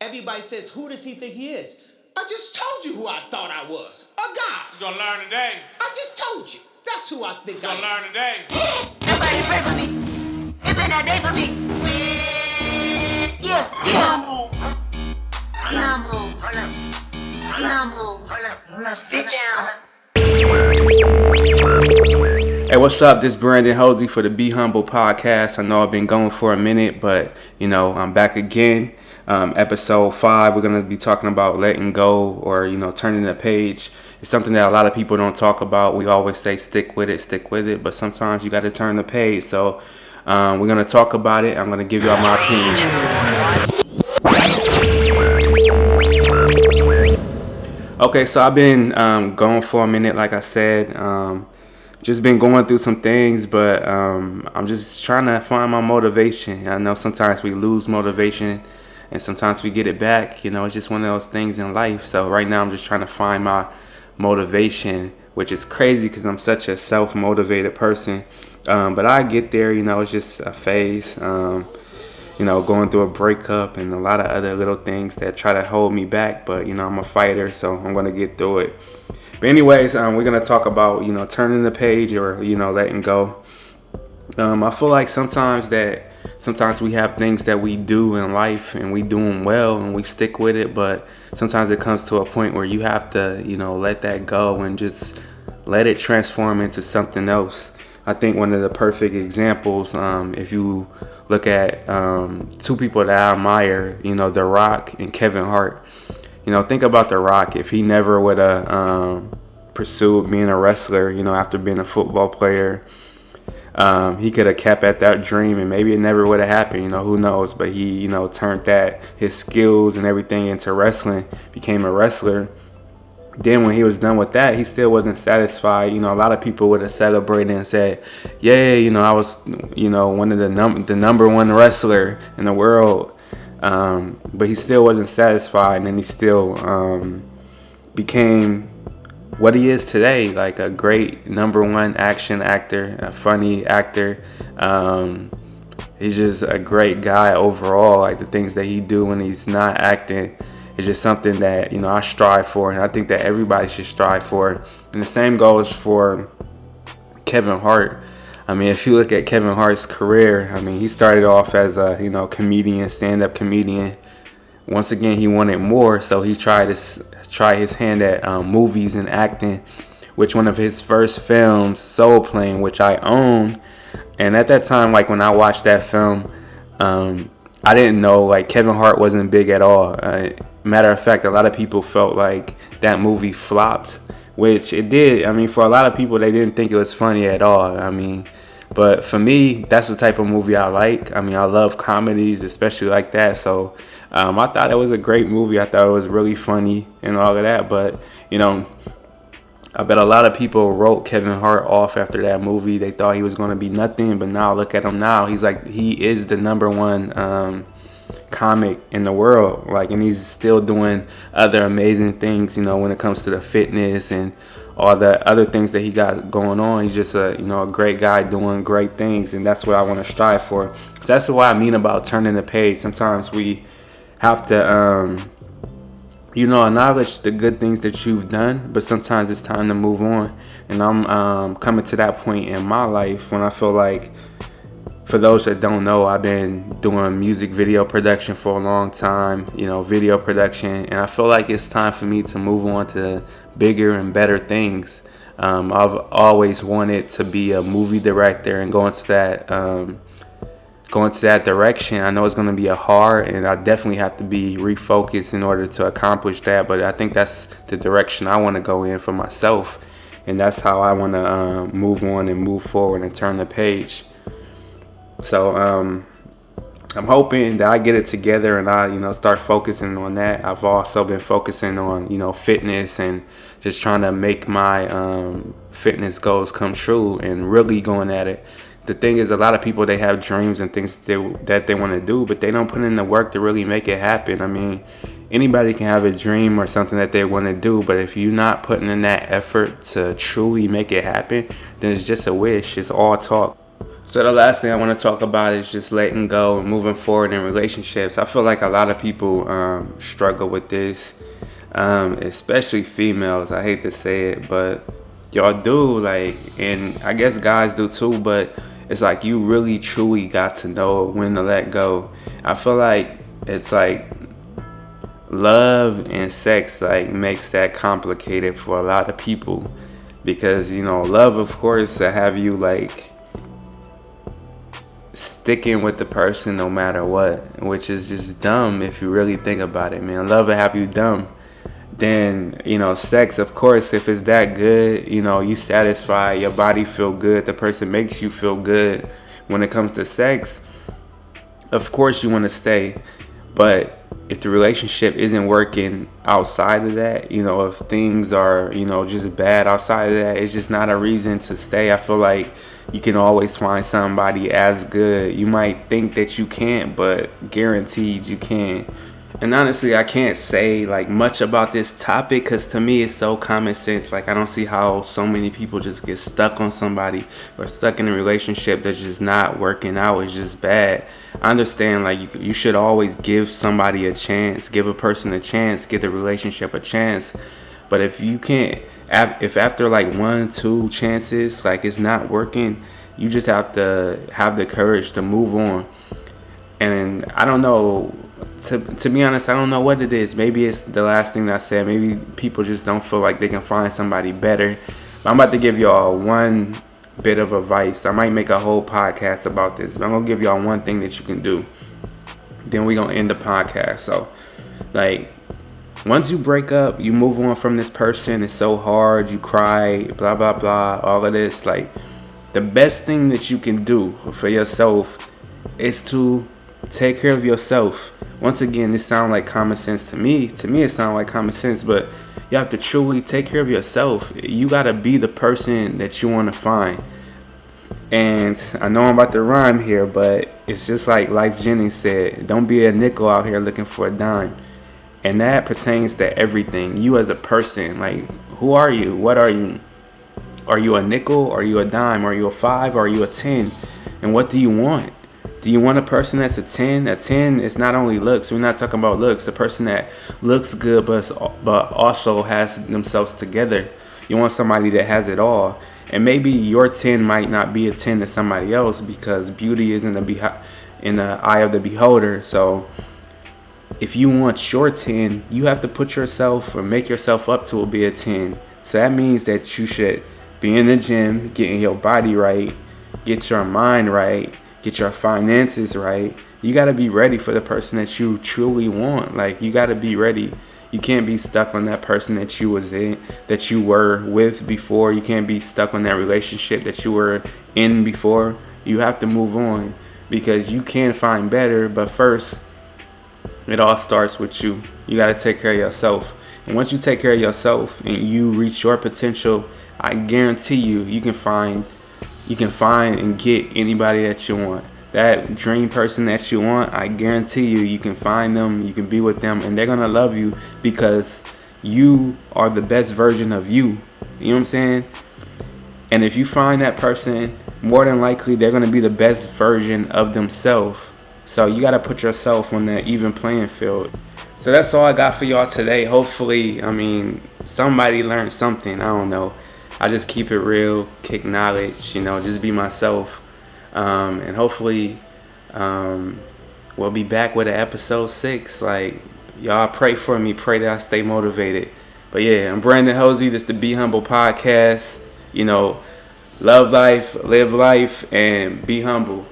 Everybody says, who does he think he is? I just told you who I thought I was. A God. You gonna learn today. I just told you. That's who I think You I gonna am. learn today. Nobody pray for me. It been that day for me. Yeah, be humble. Be humble. Be humble. Sit down. Hey, what's up? This is Brandon Hosey for the Be Humble podcast. I know I've been going for a minute, but I'm back again. Episode 5, we're going to be talking about letting go or, turning the page. It's something that a lot of people don't talk about. We always say stick with it, but sometimes you got to turn the page. So we're going to talk about it. I'm going to give y'all my opinion. Okay, so I've been going for a minute, like I said. Just been going through some things, but I'm just trying to find my motivation. I know sometimes we lose motivation and sometimes we get it back. It's just one of those things in life. So right now I'm just trying to find my motivation, which is crazy because I'm such a self-motivated person. But I get there, it's just a phase. Going through a breakup and a lot of other little things that try to hold me back. But, I'm a fighter, so I'm going to get through it. But anyways, we're going to talk about, turning the page or, letting go. I feel like sometimes we have things that we do in life and we do them well and we stick with it. But sometimes it comes to a point where you have to, let that go and just let it transform into something else. I think one of the perfect examples, if you look at two people that I admire, The Rock and Kevin Hart. Think about The Rock. If he never would have pursued being a wrestler, after being a football player, he could have kept at that dream and maybe it never would have happened. Who knows? But he, turned his skills and everything into wrestling, became a wrestler. Then when he was done with that, he still wasn't satisfied. A lot of people would have celebrated and said, "Yay, I was, one of the number one wrestler in the world." But he still wasn't satisfied, and then he still became what he is today, like a great number one action actor, a funny actor. He's just a great guy overall. Like the things that he do when he's not acting is just something that I strive for, and I think that everybody should strive for. And the same goes for Kevin Hart. If you look at Kevin Hart's career, he started off as a comedian, stand-up comedian. Once again, he wanted more, so he tried his hand at movies and acting, which one of his first films, Soul Plane, which I own. And at that time, like when I watched that film, I didn't know, like, Kevin Hart wasn't big at all. Matter of fact, a lot of people felt like that movie flopped, which it did. For a lot of people, they didn't think it was funny at all. But for me, that's the type of movie I like. I love comedies, especially like that. So I thought it was a great movie. I thought it was really funny and all of that. But, I bet a lot of people wrote Kevin Hart off after that movie. They thought he was going to be nothing. But now look at him now. He is the number one comic in the world. And he's still doing other amazing things, when it comes to the fitness and all the other things that he got going on. He's just a great guy doing great things, and that's what I want to strive for. So that's what I mean about turning the page. Sometimes we have to acknowledge the good things that you've done, but sometimes it's time to move on. And I'm coming to that point in my life when I feel like, for those that don't know, I've been doing music video production for a long time, video production, and I feel like it's time for me to move on to bigger and better things. I've always wanted to be a movie director and go into that direction. I know it's going to be hard, and I definitely have to be refocused in order to accomplish that, but I think that's the direction I want to go in for myself, and that's how I want to move on and move forward and turn the page. So I'm hoping that I get it together and I start focusing on that. I've also been focusing on fitness and just trying to make my fitness goals come true and really going at it. The thing is, a lot of people, they have dreams and things that they want to do, but they don't put in the work to really make it happen. Anybody can have a dream or something that they want to do, but if you're not putting in that effort to truly make it happen, then it's just a wish. It's all talk. So the last thing I want to talk about is just letting go and moving forward in relationships. I feel like a lot of people struggle with this, especially females. I hate to say it, but y'all do, like, and I guess guys do too, but it's like you really truly got to know when to let go. I feel like it's like love and sex like makes that complicated for a lot of people, because love, of course, to have you like sticking with the person no matter what, which is just dumb if you really think about it, man. Love will have you dumb. Then sex, of course, if it's that good, you satisfy, your body feel good, the person makes you feel good. When it comes to sex, of course you want to stay, but if the relationship isn't working outside of that, if things are just bad outside of that, it's just not a reason to stay. I feel like you can always find somebody as good. You might think that you can't, but guaranteed you can. And honestly, I can't say like much about this topic because to me it's so common sense. Like, I don't see how so many people just get stuck on somebody or stuck in a relationship that's just not working out. It's just bad. I understand, like, you should always give somebody a chance, give a person a chance, give the relationship a chance. But if you can't, if after like 1-2 chances, like, it's not working, you just have to have the courage to move on. And I don't know, to be honest, I don't know what it is. Maybe it's the last thing that I said. Maybe people just don't feel like they can find somebody better. But I'm about to give y'all one bit of advice. I might make a whole podcast about this, but I'm going to give y'all one thing that you can do. Then we're going to end the podcast. So, like, once you break up, you move on from this person. It's so hard. You cry, blah, blah, blah, all of this. Like, the best thing that you can do for yourself is to take care of yourself. Once again, this sounds like common sense to me. To me, it sounds like common sense, but you have to truly take care of yourself. You got to be the person that you want to find. And I know I'm about to rhyme here, but it's just like Life Jennings said, don't be a nickel out here looking for a dime. And that pertains to everything. You as a person, like, who are you? What are you? Are you a nickel? Are you a dime? Are you a 5? Are you a 10? And what do you want? Do you want a person that's a 10? A 10 is not only looks. We're not talking about looks. A person that looks good but also has themselves together. You want somebody that has it all. And maybe your 10 might not be a 10 to somebody else, because beauty is in the eye of the beholder. So if you want your 10, you have to put yourself or make yourself up to be a 10. So that means that you should be in the gym, getting your body right, get your mind right, get your finances right. You got to be ready for the person that you truly want. Like, you got to be ready. You can't be stuck on that person that you were with before. You can't be stuck on that relationship that you were in before. You have to move on, because you can find better. But first, it all starts with you. You got to take care of yourself. And once you take care of yourself and you reach your potential, I guarantee you can find and get anybody that you want. That dream person that you want, I guarantee you can find them, you can be with them, and they're going to love you because you are the best version of you. You know what I'm saying? And if you find that person, more than likely they're going to be the best version of themselves. So you got to put yourself on that even playing field. So that's all I got for y'all today. Hopefully, somebody learned something. I don't know. I just keep it real, kick knowledge, just be myself. And hopefully we'll be back with an episode 6. Like, y'all pray for me, pray that I stay motivated. But yeah, I'm Brandon Hosey. This is the Be Humble podcast. Love life, live life, and be humble.